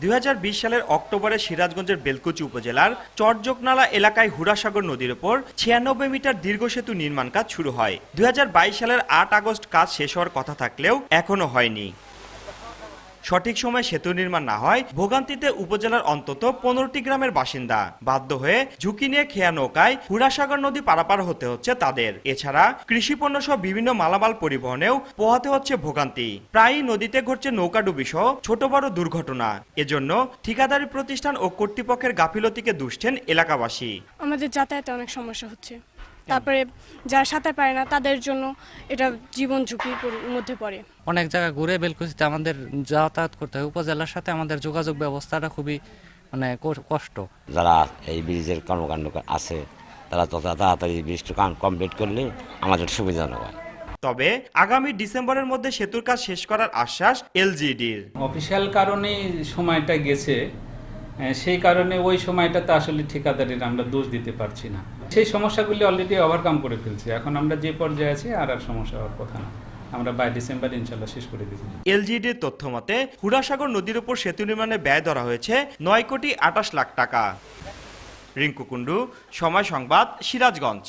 2020 সালের অক্টোবরে সিরাজগঞ্জের বেলকুচি উপজেলার চরজোকনালা এলাকায় হুড়াসাগর নদীর ওপর 96 মিটার দীর্ঘ সেতু নির্মাণ কাজ শুরু হয়। 2022 সালের 8 আগস্ট কাজ শেষ হওয়ার কথা থাকলেও এখনো হয়নি। সঠিক সময়ে সেতু নির্মাণ না হয় ভোগান্তিতে উপজেলার অন্তত 15টি গ্রামের বাসিন্দা বাধ্য হয়ে ঝুঁকি নিয়ে খেয়া নৌকায় হুড়াসাগর নদী পারাপার হতে হচ্ছে তাদের। এছাড়া কৃষিপণ্য সহ বিভিন্ন মালামাল পরিবহনেও পোহাতে হচ্ছে ভোগান্তি। প্রায়ই নদীতে ঘটছে নৌকাডুবি সহ ছোট বড় দুর্ঘটনা। এজন্য ঠিকাদারি প্রতিষ্ঠান ও কর্তৃপক্ষের গাফিলতিকে দুষছেন এলাকাবাসী। আমাদের যাতায়াতে অনেক সমস্যা হচ্ছে, তারপরে যারা সাঁতার পারে না তাদের জন্য এটা জীবন ঝুঁকির মধ্যে পড়ে। অনেক জায়গা ঘুরে বেলকুচিতে আমাদের যাতায়াত করতে হয়। উপজেলার সাথে আমাদের যোগাযোগ ব্যবস্থাটা খুবই কষ্ট। যারা এই ব্রিজের কর্মকাণ্ড আছে তারা তত তাড়াতাড়ি ব্রিজটা কমপ্লিট করলে আমাদের সুবিধাজনক হয়। তবে আগামী ডিসেম্বরের মধ্যে সেতুর কাজ শেষ করার আশ্বাস এলজিডির। অফিসিয়াল কারণেই সময়টা গেছে, সেই কারণে ওই সময়টাতে আসলে ঠিকাদারের আমরা দোষ দিতে পারছি না। সেই সমস্যাগুলি অলরেডি ওভারকাম করে ফেলছি। এখন আমরা যে পর্যায়ে আছি আর সমস্যা হওয়ার কথা না। আমরা বাই ডিসেম্বর ইনশাল্লাহ শেষ করে দিচ্ছি। এলজিডির তথ্য মতে হুড়াসাগর নদীর উপর সেতু নির্মাণে ব্যয় ধরা হয়েছে 9 কোটি 28 লাখ টাকা। রিঙ্কু কুণ্ডু, সময় সংবাদ, সিরাজগঞ্জ।